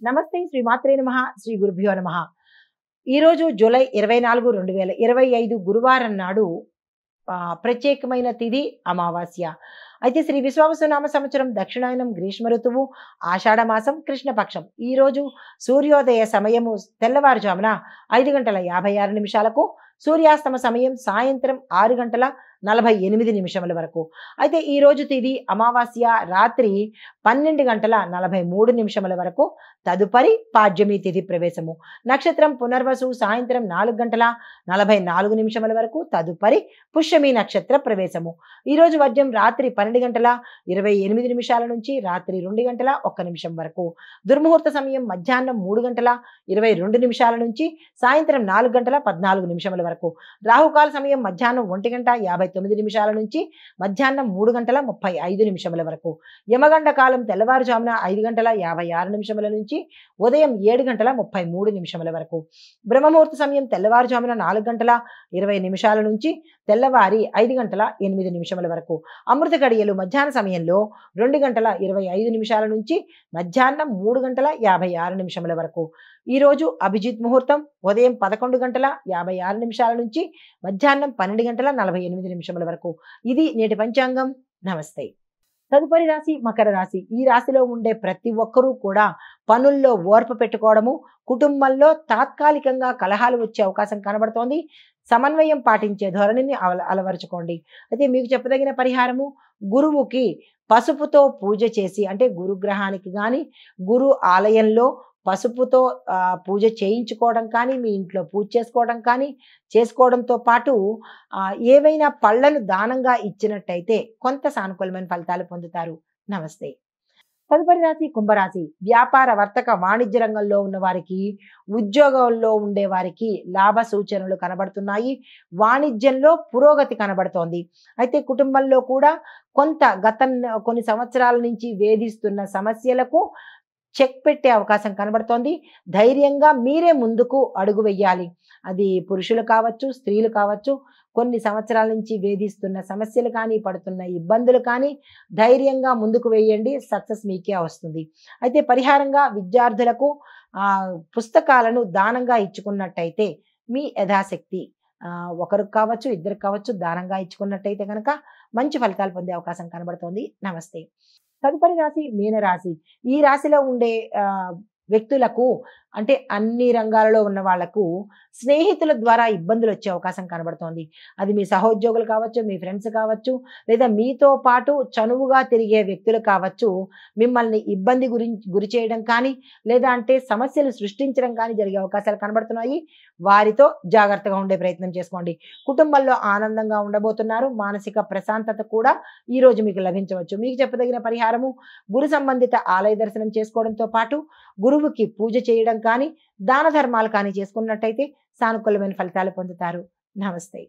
నమస్తే శ్రీ మాత్రే నమః శ్రీ గురుభ్యో నమః. ఈరోజు జూలై 24, 2025 గురువారం నాడు ప్రత్యేకమైన తిథి అమావాస్య. అయితే శ్రీ విశ్వావసునామ సంవత్సరం దక్షిణాయనం గ్రీష్మ ఋతువు ఆషాఢ మాసం కృష్ణపక్షం. ఈరోజు సూర్యోదయ సమయము తెల్లవారుజామున 5:56 సూర్యాస్తమ సమయం సాయంత్రం 6:48 వరకు. అయితే ఈ రోజు తిథి అమావాస్య రాత్రి 12:43 వరకు. తదుపరి పాడ్యమి తిథి ప్రవేశము. నక్షత్రం పునర్వసు సాయంత్రం 4:44 వరకు. తదుపరి పుష్యమి నక్షత్ర ప్రవేశము. ఈరోజు వద్యం రాత్రి 12:28 నుంచి రాత్రి 2:01 వరకు. దుర్ముహూర్త సమయం మధ్యాహ్నం 3:22 నుంచి సాయంత్రం 4:14 వరకు. రాహుకాల సమయం మధ్యాహ్నం 1:59 నుంచి మధ్యాహ్నం 3:35 వరకు. యమగండ కాలం తెల్లవారుజామున 5:56 నుంచి ఉదయం 7:33 వరకు. బ్రహ్మముహూర్త సమయం తెల్లవారుజామున 4:20 నుంచి తెల్లవారి 5:08 వరకు. అమృత గడియలు మధ్యాహ్న సమయంలో 2:25 నుంచి మధ్యాహ్నం 3:56 వరకు. ఈరోజు అభిజిత్ ముహూర్తం ఉదయం 11:56 నుంచి మధ్యాహ్నం 12:48 వరకు. ఇది నేటి పంచాంగం. నమస్తే. తదుపరి రాశి మకర రాశి. ఈ రాశిలో ఉండే ప్రతి ఒక్కరూ కూడా పనుల్లో ఓర్పు పెట్టుకోవడము, కుటుంబంలో తాత్కాలికంగా కలహాలు వచ్చే అవకాశం కనబడుతోంది. సమన్వయం పాటించే ధోరణిని అలవరుచుకోండి. అయితే మీకు చెప్పదగిన పరిహారము, గురువుకి పసుపుతో పూజ చేసి, అంటే గురుగ్రహానికి కానీ గురు ఆలయంలో పసుపుతో పూజ చేయించుకోవడం కానీ, మీ ఇంట్లో పూజ చేసుకోవడంతో పాటు ఏవైనా పళ్ళను దానంగా ఇచ్చినట్టయితే కొంత సానుకూలమైన ఫలితాలు పొందుతారు. నమస్తే. తదుపరి రాశి కుంభరాశి. వ్యాపార వర్తక వాణిజ్య రంగంలో ఉన్న వారికి, ఉద్యోగంలో ఉండే వారికి లాభ సూచనలు కనబడుతున్నాయి. వాణిజ్యంలో పురోగతి కనబడుతోంది. అయితే కుటుంబంలో కూడా కొన్ని సంవత్సరాల నుంచి వేధిస్తున్న సమస్యలకు చెక్ పెట్టే అవకాశం కనబడుతోంది. ధైర్యంగా మీరే ముందుకు అడుగు వెయ్యాలి. అది పురుషులు కావచ్చు, స్త్రీలు కావచ్చు. కొన్ని సంవత్సరాల నుంచి వేధిస్తున్న సమస్యలు కానీ, పడుతున్న ఇబ్బందులు కానీ ధైర్యంగా ముందుకు వేయండి. సక్సెస్ మీకే వస్తుంది. అయితే పరిహారంగా విద్యార్థులకు పుస్తకాలను దానంగా ఇచ్చుకున్నట్టయితే మీ యథాశక్తి ఒకరికి కావచ్చు, ఇద్దరికి కావచ్చు, దానంగా ఇచ్చుకున్నట్టయితే కనుక మంచి ఫలితాలు పొందే అవకాశం కనబడుతోంది. నమస్తే. తదుపరి రాశి మీనరాశి. ఈ రాశిలో ఉండే వ్యక్తులకు, అంటే అన్ని రంగాలలో ఉన్న వాళ్లకు స్నేహితుల ద్వారా ఇబ్బందులు వచ్చే అవకాశం కనబడుతోంది. అది మీ సహోద్యోగులు కావచ్చు, మీ ఫ్రెండ్స్ కావచ్చు, లేదా మీతో పాటు చనువుగా తిరిగే వ్యక్తులు కావచ్చు. మిమ్మల్ని ఇబ్బంది గురి చేయడం కానీ, లేదా అంటే సమస్యలు సృష్టించడం కానీ జరిగే అవకాశాలు కనబడుతున్నాయి. వారితో జాగ్రత్తగా ఉండే ప్రయత్నం చేసుకోండి. కుటుంబంలో ఆనందంగా ఉండబోతున్నారు. మానసిక ప్రశాంతత కూడా ఈరోజు మీకు లభించవచ్చు. మీకు చెప్పదగిన పరిహారము, గురు సంబంధిత ఆలయ దర్శనం చేసుకోవడంతో పాటు గురువుకి పూజ చేయడం కానీ, దాన ధర్మాలు కానీ చేసుకున్నట్టయితే సానుకూలమైన ఫలితాలు పొందుతారు. నమస్తే.